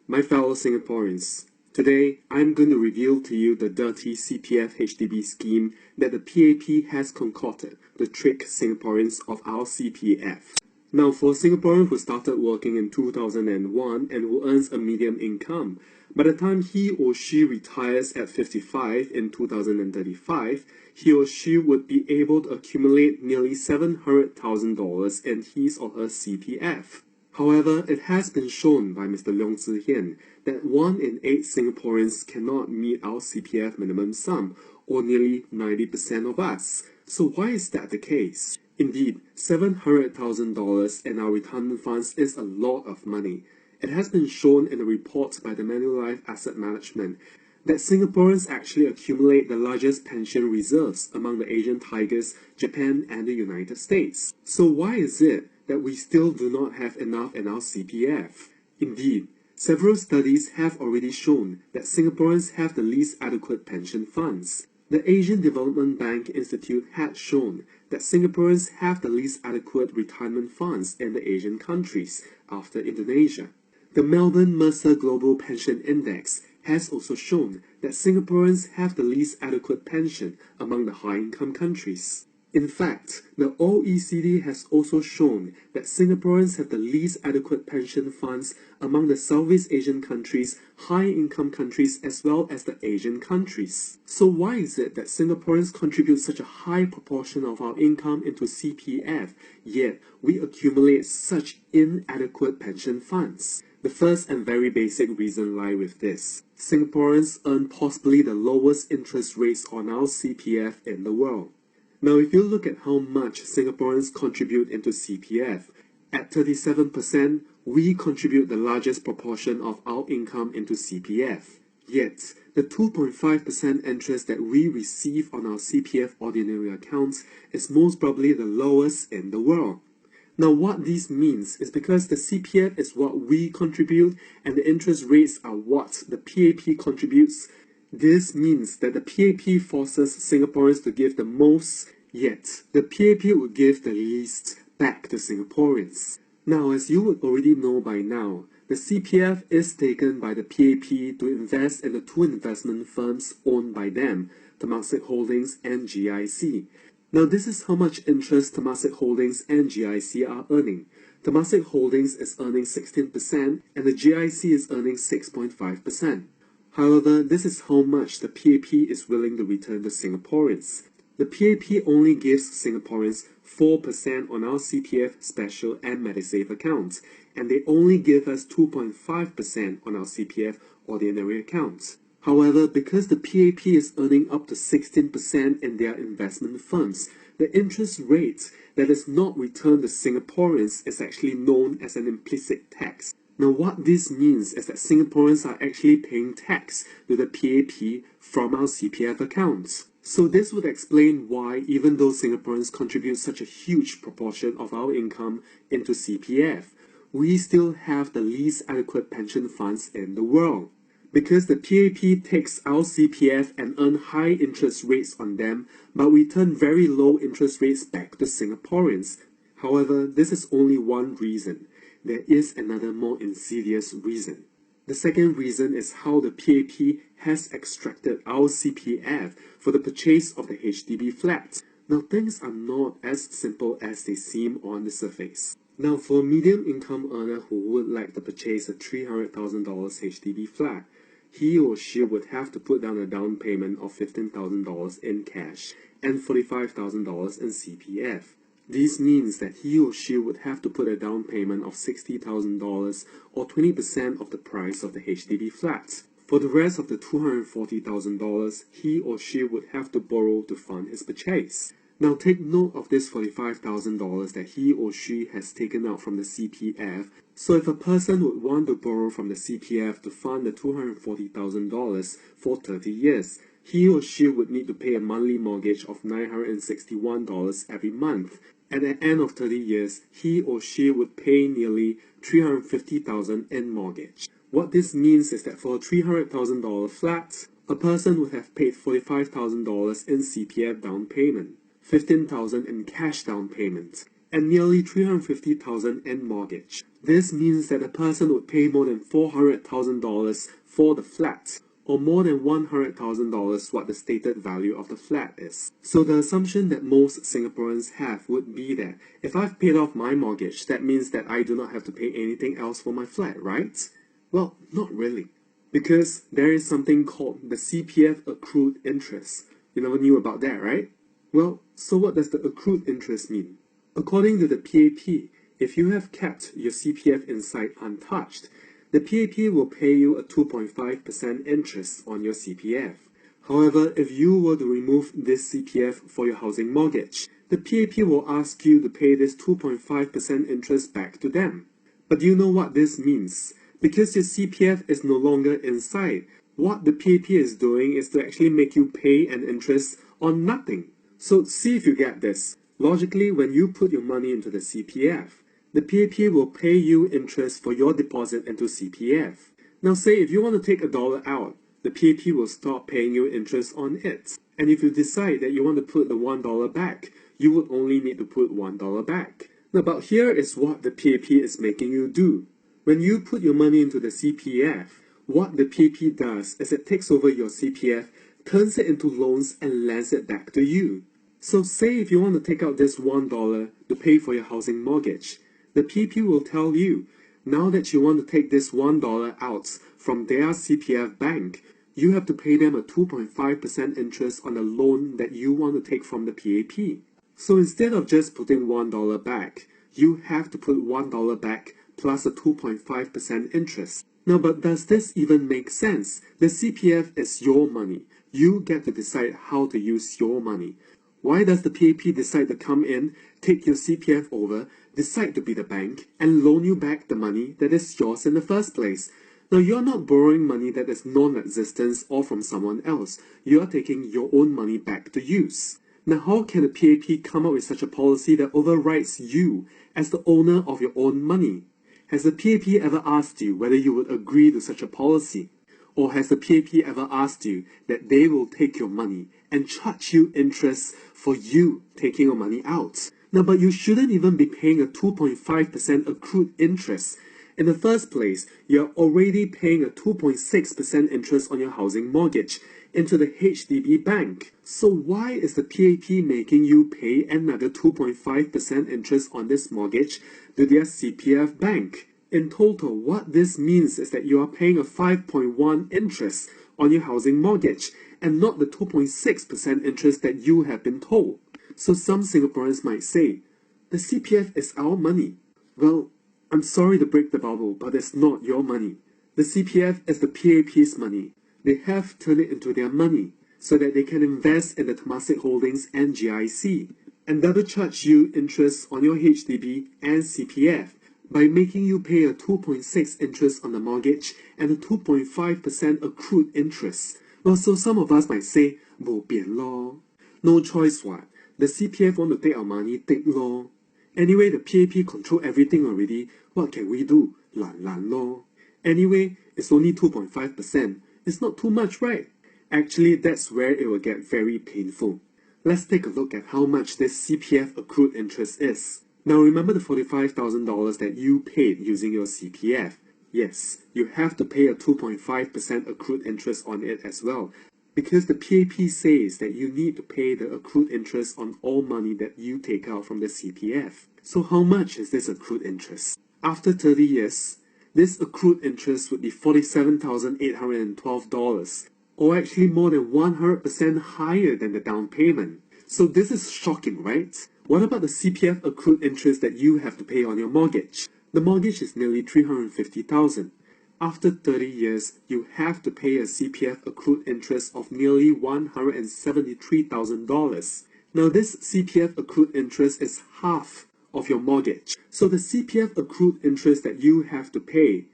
My fellow Singaporeans, today I'm going to reveal to you the dirty CPF HDB scheme that the PAP has concocted to trick Singaporeans of our CPF. Now, for a Singaporean who started working in 2001 and who earns a medium income, by the time he or she retires at 55 in 2035, he or she would be able to accumulate nearly $700,000 in his or her CPF. However, it has been shown by Mr. Leong Tze Hien that 1 in 8 Singaporeans cannot meet our CPF minimum sum, or nearly 90% of us. So why is that the case? Indeed, $700,000 in our retirement funds is a lot of money. It has been shown in a report by the Manulife Asset Management that Singaporeans actually accumulate the largest pension reserves among the Asian tigers, Japan and the United States. So why is it that we still do not have enough in our CPF? Indeed, several studies have already shown that Singaporeans have the least adequate pension funds. The Asian Development Bank Institute had shown that Singaporeans have the least adequate retirement funds in the Asian countries after Indonesia. The Melbourne Mercer Global Pension Index has also shown that Singaporeans have the least adequate pension among the high-income countries. In fact, the OECD has also shown that Singaporeans have the least adequate pension funds among the Southeast Asian countries, high-income countries, as well as the Asian countries. So why is it that Singaporeans contribute such a high proportion of our income into CPF, yet we accumulate such inadequate pension funds? The first and very basic reason lies with this. Singaporeans earn possibly the lowest interest rates on our CPF in the world. Now, if you look at how much Singaporeans contribute into CPF, at 37%, we contribute the largest proportion of our income into CPF. Yet, the 2.5% interest that we receive on our CPF ordinary accounts is most probably the lowest in the world. Now, what this means is because the CPF is what we contribute and the interest rates are what the PAP contributes, this means that the PAP forces Singaporeans to give the most, yet the PAP would give the least back to Singaporeans. Now, as you would already know by now, the CPF is taken by the PAP to invest in the two investment firms owned by them, Temasek Holdings and GIC. Now, this is how much interest Temasek Holdings and GIC are earning. Temasek Holdings is earning 16% and the GIC is earning 6.5%. However, this is how much the PAP is willing to return to Singaporeans. The PAP only gives Singaporeans 4% on our CPF Special and MediSave accounts, and they only give us 2.5% on our CPF Ordinary accounts. However, because the PAP is earning up to 16% in their investment funds, the interest rate that is not returned to Singaporeans is actually known as an implicit tax. Now, what this means is that Singaporeans are actually paying tax to the PAP from our CPF accounts. So this would explain why, even though Singaporeans contribute such a huge proportion of our income into CPF, we still have the least adequate pension funds in the world. Because the PAP takes our CPF and earn high interest rates on them, but we return very low interest rates back to Singaporeans. However, this is only one reason. There is another more insidious reason. The second reason is how the PAP has extracted our CPF for the purchase of the HDB flat. Now, things are not as simple as they seem on the surface. Now, for a medium income earner who would like to purchase a $300,000 HDB flat, he or she would have to put down a down payment of $15,000 in cash and $45,000 in CPF. This means that he or she would have to put a down payment of $60,000 or 20% of the price of the HDB flat. For the rest of the $240,000, he or she would have to borrow to fund his purchase. Now, take note of this $45,000 that he or she has taken out from the CPF. So if a person would want to borrow from the CPF to fund the $240,000 for 30 years, he or she would need to pay a monthly mortgage of $961 every month. At the end of 30 years, he or she would pay nearly $350,000 in mortgage. What this means is that for a $300,000 flat, a person would have paid $45,000 in CPF down payment, $15,000 in cash down payment, and nearly $350,000 in mortgage. This means that a person would pay more than $400,000 for the flat, or more than $100,000 what the stated value of the flat is. So the assumption that most Singaporeans have would be that if I've paid off my mortgage, that means that I do not have to pay anything else for my flat, right? Well, not really. Because there is something called the CPF accrued interest. You never knew about that, right? Well, so what does the accrued interest mean? According to the PAP, if you have kept your CPF inside untouched, the PAP will pay you a 2.5% interest on your CPF. However, if you were to remove this CPF for your housing mortgage, the PAP will ask you to pay this 2.5% interest back to them. But do you know what this means? Because your CPF is no longer inside, what the PAP is doing is to actually make you pay an interest on nothing. So see if you get this. Logically, when you put your money into the CPF, the PAP will pay you interest for your deposit into CPF. Now say if you want to take $1 out, the PAP will stop paying you interest on it. And if you decide that you want to put the $1 back, you would only need to put $1 back. Now but here is what the PAP is making you do. When you put your money into the CPF, what the PAP does is it takes over your CPF, turns it into loans and lends it back to you. So say if you want to take out this $1 to pay for your housing mortgage, the PAP will tell you, now that you want to take this $1 out from their CPF bank, you have to pay them a 2.5% interest on the loan that you want to take from the PAP. So instead of just putting $1 back, you have to put $1 back plus a 2.5% interest. Now, but does this even make sense? The CPF is your money. You get to decide how to use your money. Why does the PAP decide to come in, take your CPF over, decide to be the bank, and loan you back the money that is yours in the first place? Now, you're not borrowing money that is non-existent or from someone else. You're taking your own money back to use. Now, how can the PAP come up with such a policy that overrides you as the owner of your own money? Has the PAP ever asked you whether you would agree to such a policy? Or has the PAP ever asked you that they will take your money and charge you interest for you taking your money out? Now, but you shouldn't even be paying a 2.5% accrued interest. In the first place, you're already paying a 2.6% interest on your housing mortgage into the HDB bank. So why is the PAP making you pay another 2.5% interest on this mortgage to their CPF bank? In total, what this means is that you are paying a 5.1% interest on your housing mortgage and not the 2.6% interest that you have been told. So some Singaporeans might say, the CPF is our money. Well, I'm sorry to break the bubble, but it's not your money. The CPF is the PAP's money. They have turned it into their money so that they can invest in the Temasek Holdings and GIC and double charge you interest on your HDB and CPF by making you pay a 2.6% interest on the mortgage and a 2.5% accrued interest. Well, so some of us might say, bo bian lor. No choice what? The CPF want to take our money, take lor. Anyway, the PAP control everything already. What can we do? Lan lan lor. Anyway, it's only 2.5%. It's not too much, right? Actually, that's where it will get very painful. Let's take a look at how much this CPF accrued interest is. Now remember the $45,000 that you paid using your CPF. Yes, you have to pay a 2.5% accrued interest on it as well, because the PAP says that you need to pay the accrued interest on all money that you take out from the CPF. So how much is this accrued interest? After 30 years, this accrued interest would be $47,812, or actually more than 100% higher than the down payment. So this is shocking, right? What about the CPF accrued interest that you have to pay on your mortgage? The mortgage is nearly $350,000. After 30 years, you have to pay a CPF accrued interest of nearly $173,000. Now this CPF accrued interest is half of your mortgage. So the CPF accrued interest that you have to pay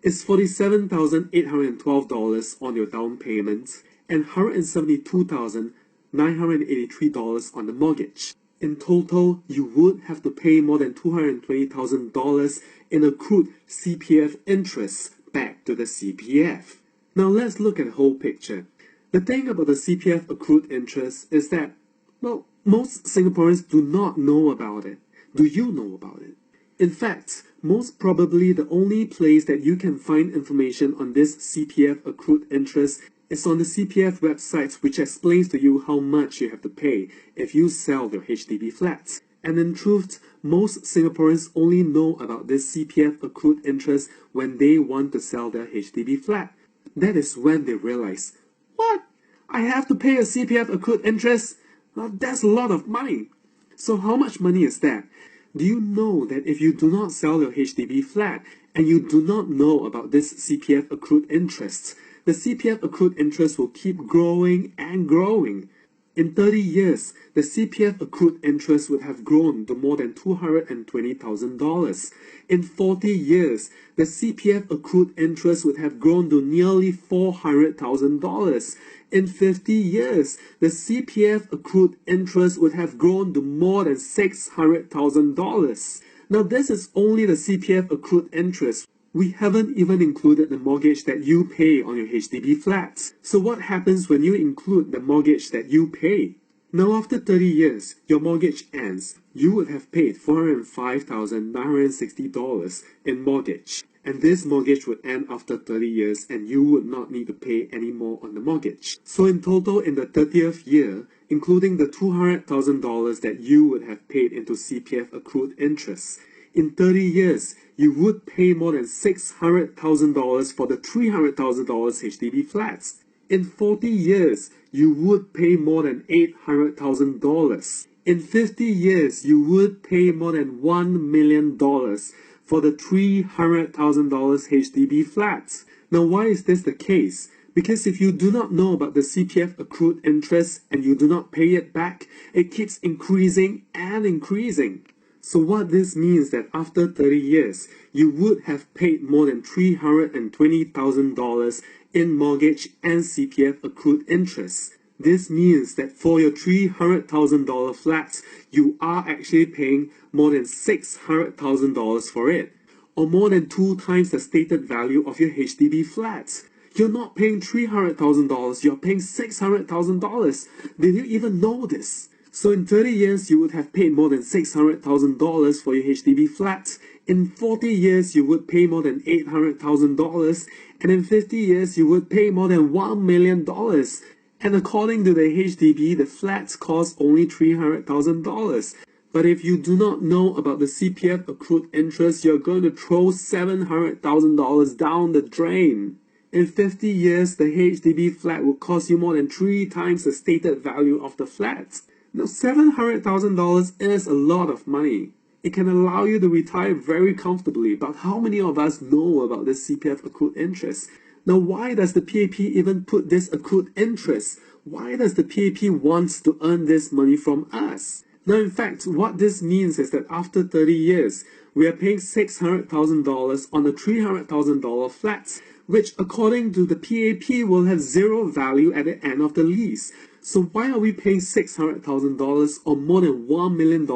is $47,812 on your down payment and $172,983 on the mortgage. In total, you would have to pay more than $220,000 in accrued CPF interest back to the CPF. Now let's look at the whole picture. The thing about the CPF accrued interest is that, well, most Singaporeans do not know about it. Do you know about it? In fact, most probably the only place that you can find information on this CPF accrued interest is on the CPF website, which explains to you how much you have to pay if you sell your HDB flat. And in truth, most Singaporeans only know about this CPF accrued interest when they want to sell their HDB flat. That is when they realize, what? I have to pay a CPF accrued interest? Well, that's a lot of money. So how much money is that? Do you know that if you do not sell your HDB flat and you do not know about this CPF accrued interest, the CPF accrued interest will keep growing and growing. In 30 years, the CPF accrued interest would have grown to more than $220,000. In 40 years, the CPF accrued interest would have grown to nearly $400,000. In 50 years, the CPF accrued interest would have grown to more than $600,000. Now, this is only the CPF accrued interest. We haven't even included the mortgage that you pay on your HDB flat. So what happens when you include the mortgage that you pay? Now after 30 years, your mortgage ends. You would have paid $405,960 in mortgage. And this mortgage would end after 30 years and you would not need to pay any more on the mortgage. So in total, in the 30th year, including the $200,000 that you would have paid into CPF accrued interest, in 30 years, you would pay more than $600,000 for the $300,000 HDB flats. In 40 years, you would pay more than $800,000. In 50 years, you would pay more than $1 million for the $300,000 HDB flats. Now, why is this the case? Because if you do not know about the CPF accrued interest and you do not pay it back, it keeps increasing and increasing. So what this means that after 30 years, you would have paid more than $320,000 in mortgage and CPF accrued interest. This means that for your $300,000 flats, you are actually paying more than $600,000 for it, or more than 2 times the stated value of your HDB flats. You're not paying $300,000, you're paying $600,000. Did you even know this? So in 30 years, you would have paid more than $600,000 for your HDB flats. In 40 years, you would pay more than $800,000. And in 50 years, you would pay more than $1 million. And according to the HDB, the flats cost only $300,000. But if you do not know about the CPF accrued interest, you're going to throw $700,000 down the drain. In 50 years, the HDB flat will cost you more than 3 times the stated value of the flat. Now, $700,000 is a lot of money. It can allow you to retire very comfortably, but how many of us know about this CPF accrued interest? Now, why does the PAP even put this accrued interest? Why does the PAP want to earn this money from us? Now, in fact, what this means is that after 30 years, we are paying $600,000 on a $300,000 flat, which according to the PAP will have zero value at the end of the lease. So why are we paying $600,000 or more than $1 million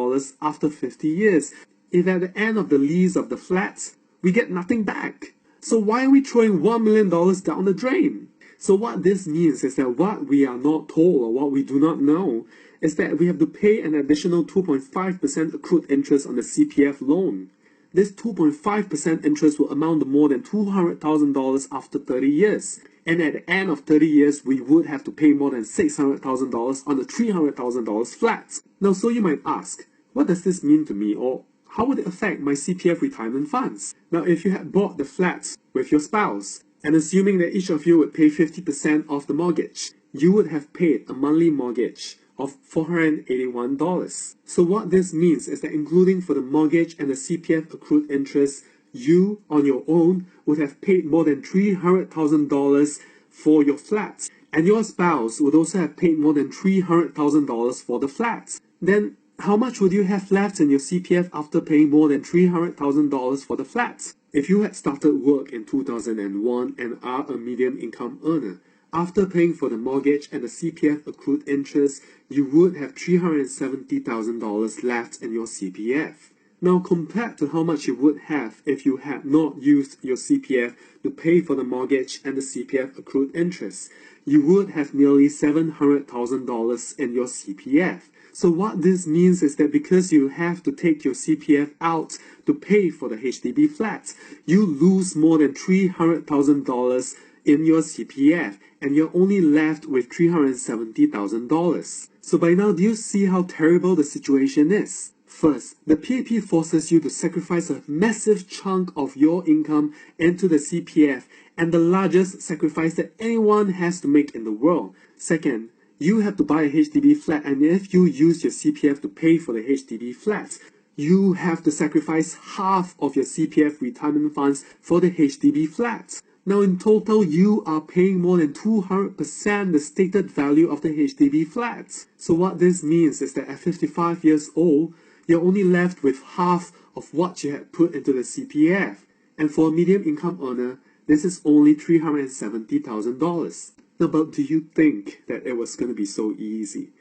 after 50 years if at the end of the lease of the flat, we get nothing back? So why are we throwing $1 million down the drain? So what this means is that what we are not told or what we do not know is that we have to pay an additional 2.5% accrued interest on the CPF loan. This 2.5% interest will amount to more than $200,000 after 30 years. And at the end of 30 years, we would have to pay more than $600,000 on the $300,000 flat. Now, so you might ask, what does this mean to me, or how would it affect my CPF retirement funds? Now, if you had bought the flat with your spouse, and assuming that each of you would pay 50% of the mortgage, you would have paid a monthly mortgage of $481. So what this means is that including for the mortgage and the CPF accrued interest, you on your own would have paid more than $300,000 for your flat, and your spouse would also have paid more than $300,000 for the flat. Then how much would you have left in your CPF after paying more than $300,000 for the flat? If you had started work in 2001 and are a medium income earner, after paying for the mortgage and the CPF accrued interest, you would have $370,000 left in your CPF. Now, compared to how much you would have if you had not used your CPF to pay for the mortgage and the CPF accrued interest, you would have nearly $700,000 in your CPF. So what this means is that because you have to take your CPF out to pay for the HDB flat, you lose more than $300,000 in your CPF, and you're only left with $370,000. So by now, do you see how terrible the situation is? First, the PAP forces you to sacrifice a massive chunk of your income into the CPF, and the largest sacrifice that anyone has to make in the world. Second, you have to buy a HDB flat, and if you use your CPF to pay for the HDB flat, you have to sacrifice half of your CPF retirement funds for the HDB flat. Now in total, you are paying more than 200% the stated value of the HDB flat. So what this means is that at 55 years old, you're only left with half of what you had put into the CPF. And for a medium income earner, this is only $370,000. Now, but do you think that it was going to be so easy?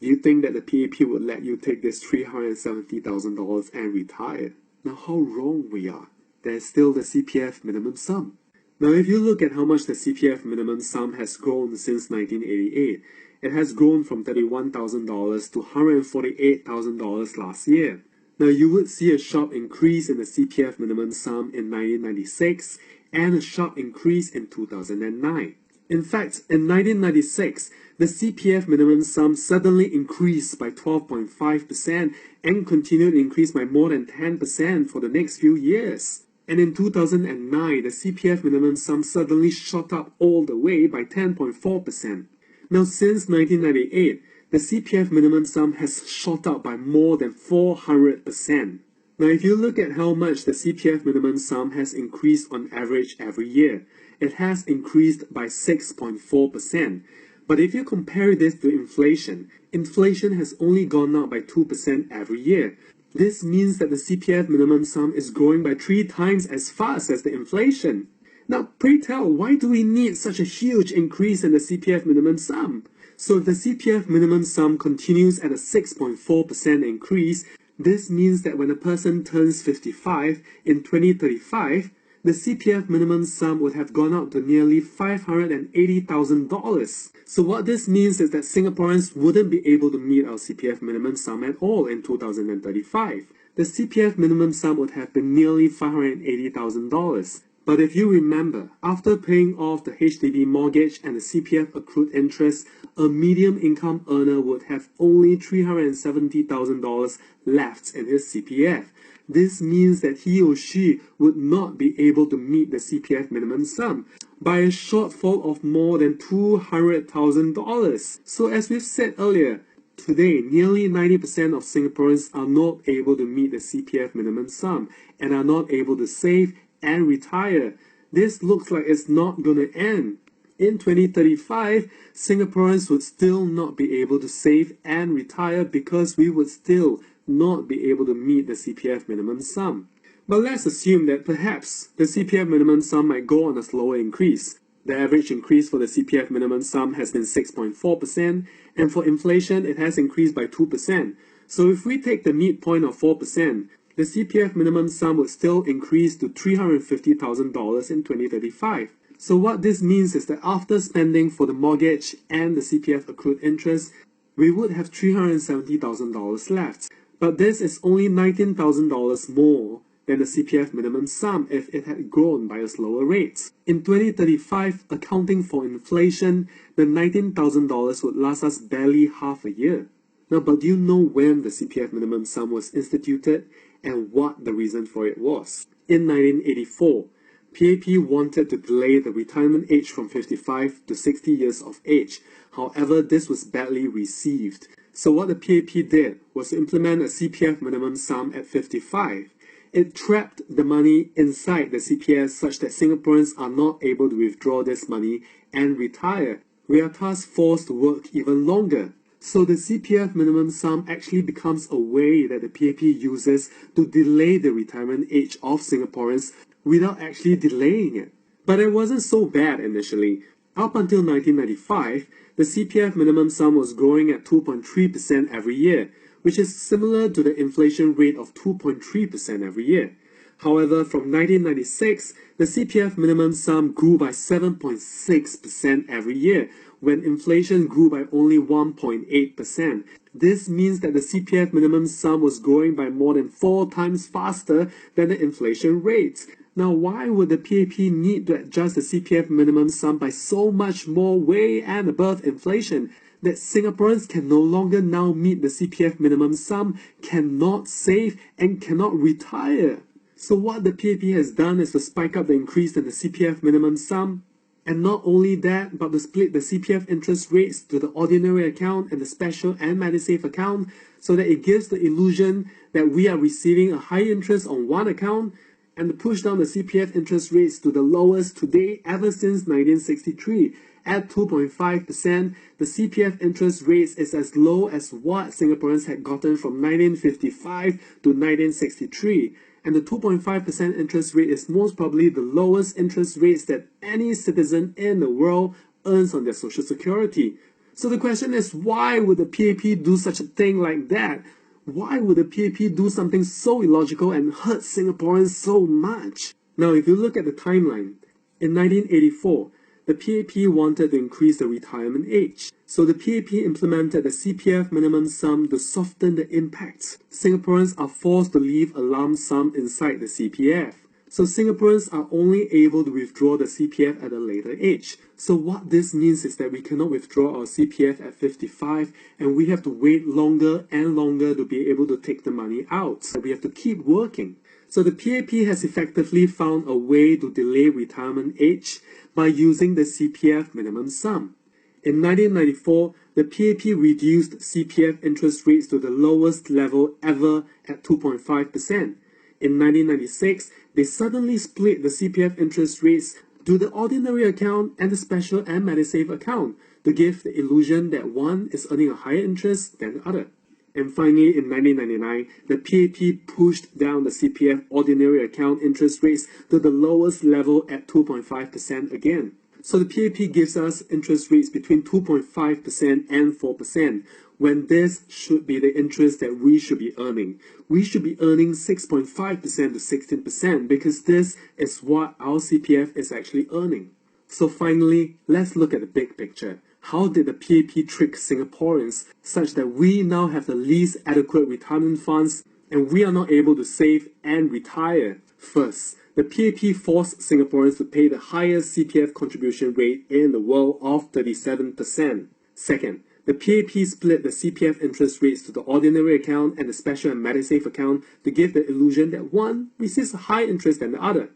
Do you think that the PAP would let you take this $370,000 and retire? Now, how wrong we are. There's still the CPF minimum sum. Now, if you look at how much the CPF minimum sum has grown since 1988, it has grown from $31,000 to $148,000 last year. Now, you would see a sharp increase in the CPF minimum sum in 1996 and a sharp increase in 2009. In fact, in 1996, the CPF minimum sum suddenly increased by 12.5% and continued to increase by more than 10% for the next few years. And in 2009, the CPF minimum sum suddenly shot up all the way by 10.4%. Now, since 1998, the CPF minimum sum has shot up by more than 400%. Now, if you look at how much the CPF minimum sum has increased on average every year, it has increased by 6.4%. But if you compare this to inflation, inflation has only gone up by 2% every year. This means that the CPF minimum sum is growing by 3 times as fast as the inflation. Now, pray tell, why do we need such a huge increase in the CPF minimum sum? So if the CPF minimum sum continues at a 6.4% increase, this means that when a person turns 55 in 2035, the CPF minimum sum would have gone up to nearly $580,000. So what this means is that Singaporeans wouldn't be able to meet our CPF minimum sum at all in 2035. The CPF minimum sum would have been nearly $580,000. But if you remember, after paying off the HDB mortgage and the CPF accrued interest, a medium income earner would have only $370,000 left in his CPF. This means that he or she would not be able to meet the CPF minimum sum by a shortfall of more than $200,000. So as we've said earlier, today nearly 90% of Singaporeans are not able to meet the CPF minimum sum and are not able to save and retire. This looks like it's not going to end. In 2035, Singaporeans would still not be able to save and retire because we would still not be able to meet the CPF minimum sum. But let's assume that perhaps the CPF minimum sum might go on a slower increase. The average increase for the CPF minimum sum has been 6.4%, and for inflation it has increased by 2%. So if we take the midpoint of 4%, the CPF minimum sum would still increase to $350,000 in 2035. So what this means is that after spending for the mortgage and the CPF accrued interest, we would have $370,000 left. But this is only $19,000 more than the CPF minimum sum if it had grown by a slower rate. In 2035, accounting for inflation, the $19,000 would last us barely half a year. Now, but do you know when the CPF minimum sum was instituted and what the reason for it was? In 1984, PAP wanted to delay the retirement age from 55 to 60 years of age. However, this was badly received. So what the PAP did was to implement a CPF minimum sum at 55. It trapped the money inside the CPF such that Singaporeans are not able to withdraw this money and retire. We are thus forced to work even longer. So the CPF minimum sum actually becomes a way that the PAP uses to delay the retirement age of Singaporeans without actually delaying it. But it wasn't so bad initially. Up until 1995, the CPF minimum sum was growing at 2.3% every year, which is similar to the inflation rate of 2.3% every year. However, from 1996, the CPF minimum sum grew by 7.6% every year, when inflation grew by only 1.8%. This means that the CPF minimum sum was growing by more than 4 times faster than the inflation rate. Now, why would the PAP need to adjust the CPF minimum sum by so much more way and above inflation that Singaporeans can no longer now meet the CPF minimum sum, cannot save, and cannot retire? So what the PAP has done is to spike up the increase in the CPF minimum sum, and not only that, but to split the CPF interest rates to the ordinary account and the special and MediSave account, so that it gives the illusion that we are receiving a high interest on one account, and to push down the CPF interest rates to the lowest to date ever since 1963. At 2.5%, the CPF interest rate is as low as what Singaporeans had gotten from 1955 to 1963. And the 2.5% interest rate is most probably the lowest interest rates that any citizen in the world earns on their social security. So the question is, why would the PAP do such a thing like that? Why would the PAP do something so illogical and hurt Singaporeans so much? Now, if you look at the timeline, in 1984, the PAP wanted to increase the retirement age. So the PAP implemented the CPF minimum sum to soften the impacts. Singaporeans are forced to leave a lump sum inside the CPF. So Singaporeans are only able to withdraw the CPF at a later age. So what this means is that we cannot withdraw our CPF at 55, and we have to wait longer and longer to be able to take the money out. So we have to keep working. So the PAP has effectively found a way to delay retirement age by using the CPF minimum sum. In 1994, the PAP reduced CPF interest rates to the lowest level ever at 2.5%. In 1996, they suddenly split the CPF interest rates to the ordinary account and the special and MediSave account to give the illusion that one is earning a higher interest than the other. And finally, in 1999, the PAP pushed down the CPF ordinary account interest rates to the lowest level at 2.5% again. So the PAP gives us interest rates between 2.5% and 4%, when this should be the interest that we should be earning. We should be earning 6.5% to 16% because this is what our CPF is actually earning. So finally, let's look at the big picture. How did the PAP trick Singaporeans such that we now have the least adequate retirement funds and we are not able to save and retire? First, the PAP forced Singaporeans to pay the highest CPF contribution rate in the world of 37%. Second, the PAP split the CPF interest rates to the ordinary account and the special and MediSave account to give the illusion that one receives a higher interest than the other.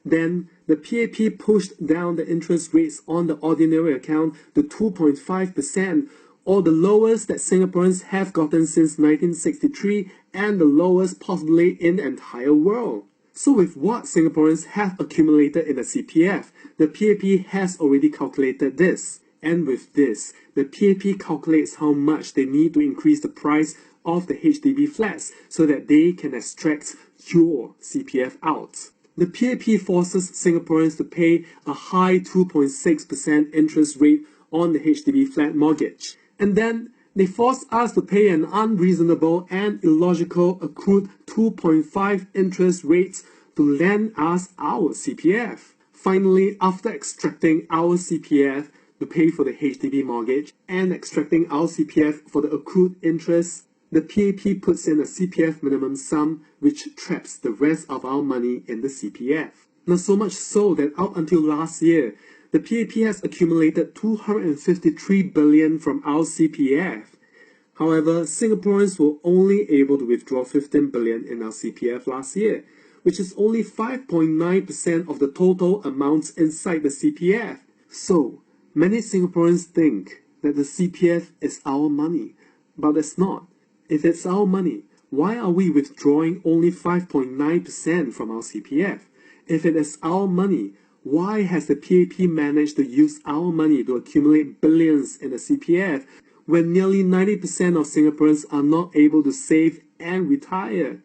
Then, the PAP pushed down the interest rates on the ordinary account to 2.5%, or the lowest that Singaporeans have gotten since 1963 and the lowest possibly in the entire world. So with what Singaporeans have accumulated in the CPF, the PAP has already calculated this. And with this, the PAP calculates how much they need to increase the price of the HDB flats so that they can extract your CPF out. The PAP forces Singaporeans to pay a high 2.6% interest rate on the HDB flat mortgage. And then they force us to pay an unreasonable and illogical accrued 2.5 interest rates to lend us our CPF. Finally, after extracting our CPF to pay for the HDB mortgage and extracting our CPF for the accrued interest, the PAP puts in a CPF minimum sum which traps the rest of our money in the CPF. Now, so much so that up until last year, the PAP has accumulated 253 billion from our CPF. However, Singaporeans were only able to withdraw 15 billion in our CPF last year, which is only 5.9% of the total amounts inside the CPF. So, many Singaporeans think that the CPF is our money, but it's not. If it's our money, why are we withdrawing only 5.9% from our CPF? If it is our money, why has the PAP managed to use our money to accumulate billions in the CPF when nearly 90% of Singaporeans are not able to save and retire?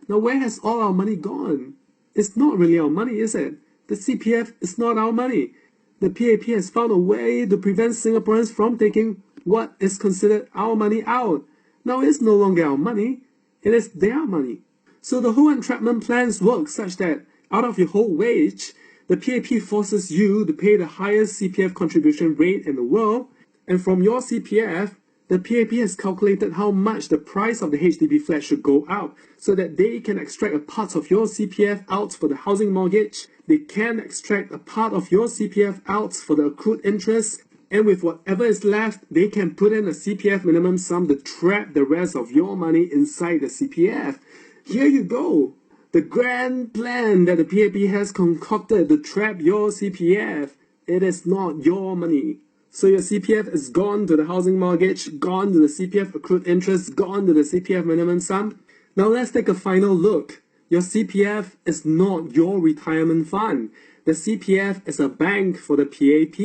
Now, where has all our money gone? It's not really our money, is it? The CPF is not our money. The PAP has found a way to prevent Singaporeans from taking what is considered our money out. Now it's no longer our money, it is their money. So the whole entrapment plans work such that out of your whole wage, the PAP forces you to pay the highest CPF contribution rate in the world, and from your CPF, the PAP has calculated how much the price of the HDB flat should go up so that they can extract a part of your CPF out for the housing mortgage, they can extract a part of your CPF out for the accrued interest, and with whatever is left, they can put in a CPF minimum sum to trap the rest of your money inside the CPF. Here you go! The grand plan that the PAP has concocted to trap your CPF. It is not your money. So your CPF is gone to the housing mortgage, gone to the CPF accrued interest, gone to the CPF minimum sum. Now let's take a final look. Your CPF is not your retirement fund. The CPF is a bank for the PAP.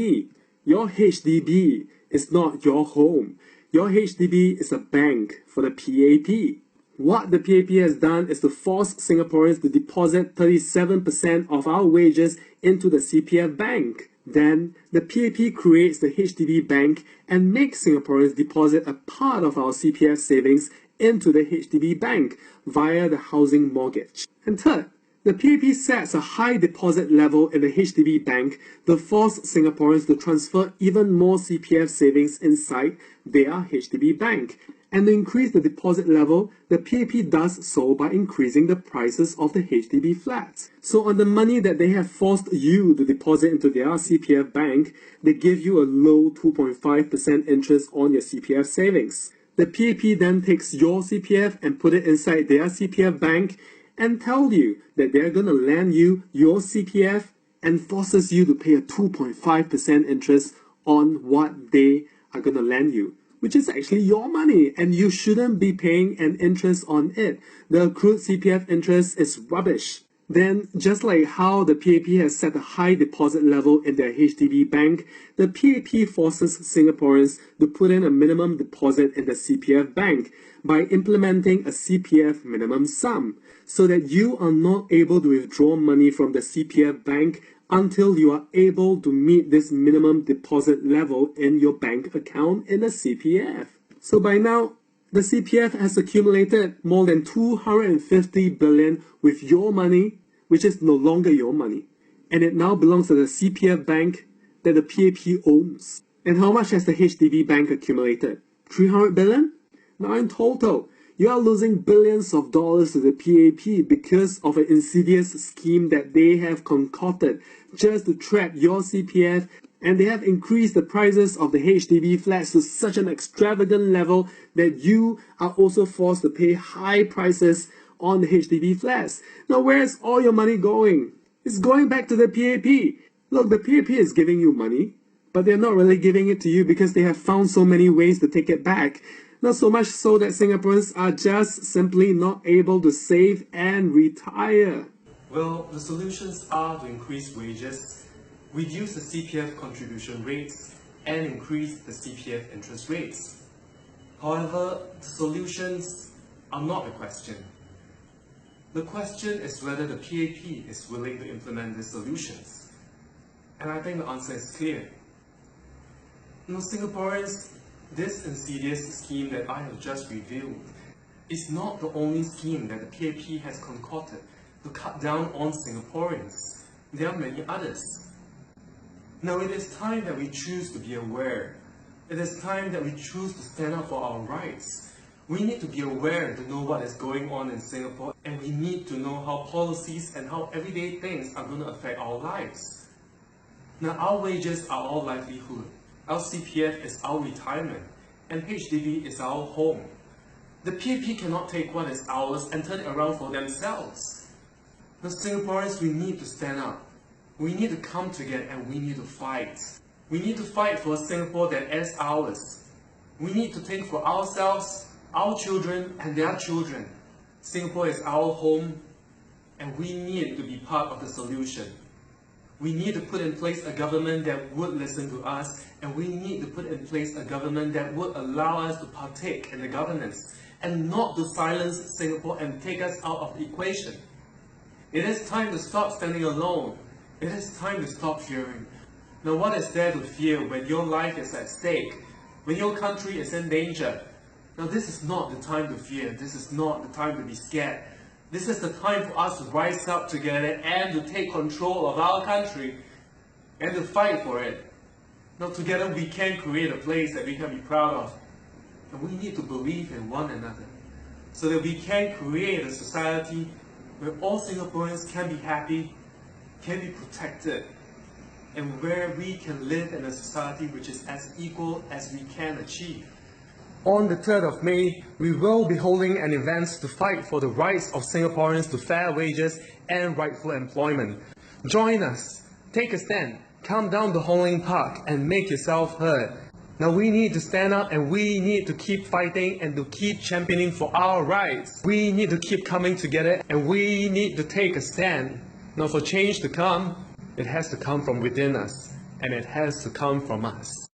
Your HDB is not your home. Your HDB is a bank for the PAP. What the PAP has done is to force Singaporeans to deposit 37% of our wages into the CPF bank. Then, the PAP creates the HDB bank and makes Singaporeans deposit a part of our CPF savings into the HDB bank via the housing mortgage. And third, the PAP sets a high deposit level in the HDB bank to force Singaporeans to transfer even more CPF savings inside their HDB bank. And to increase the deposit level, the PAP does so by increasing the prices of the HDB flats. So on the money that they have forced you to deposit into their CPF bank, they give you a low 2.5% interest on your CPF savings. The PAP then takes your CPF and put it inside their CPF bank and tell you that they're going to lend you your CPF and forces you to pay a 2.5% interest on what they are going to lend you, which is actually your money, and you shouldn't be paying an interest on it. The accrued CPF interest is rubbish. Then, just like how the PAP has set a high deposit level in their HDB bank, the PAP forces Singaporeans to put in a minimum deposit in the CPF bank by implementing a CPF minimum sum, so that you are not able to withdraw money from the CPF bank until you are able to meet this minimum deposit level in your bank account in the CPF. So by now, the CPF has accumulated more than 250 billion with your money, which is no longer your money. And it now belongs to the CPF bank that the PAP owns. And how much has the HDB bank accumulated? 300 billion? Now in total, you are losing billions of dollars to the PAP because of an insidious scheme that they have concocted just to trap your CPF, and they have increased the prices of the HDB flats to such an extravagant level that you are also forced to pay high prices on the HDB flats. Now where is all your money going? It's going back to the PAP. Look, the PAP is giving you money, but they're not really giving it to you because they have found so many ways to take it back. Not so much so that Singaporeans are just simply not able to save and retire. Well, the solutions are to increase wages, reduce the CPF contribution rates, and increase the CPF interest rates. However, the solutions are not the question. The question is whether the PAP is willing to implement these solutions. And I think the answer is clear. Singaporeans, this insidious scheme that I have just revealed is not the only scheme that the PAP has concocted to cut down on Singaporeans. There are many others. Now it is time that we choose to be aware. It is time that we choose to stand up for our rights. We need to be aware to know what is going on in Singapore, and we need to know how policies and how everyday things are going to affect our lives. Now our wages are our livelihood. Our CPF is our retirement, and HDB is our home. The PAP cannot take what is ours and turn it around for themselves. Now Singaporeans, we need to stand up. We need to come together and we need to fight. We need to fight for a Singapore that is ours. We need to think for ourselves, our children and their children. Singapore is our home, and we need to be part of the solution. We need to put in place a government that would listen to us, and we need to put in place a government that would allow us to partake in the governance and not to silence Singapore and take us out of the equation. It is time to stop standing alone. It is time to stop fearing. Now what is there to fear when your life is at stake, when your country is in danger? Now this is not the time to fear. This is not the time to be scared. This is the time for us to rise up together and to take control of our country and to fight for it. Now together we can create a place that we can be proud of. And we need to believe in one another so that we can create a society where all Singaporeans can be happy, can be protected, and where we can live in a society which is as equal as we can achieve. On the 3rd of May, we will be holding an event to fight for the rights of Singaporeans to fair wages and rightful employment. Join us, take a stand, come down to Hong Lim Park and make yourself heard. Now we need to stand up and we need to keep fighting and to keep championing for our rights. We need to keep coming together and we need to take a stand. Now for change to come, it has to come from within us and it has to come from us.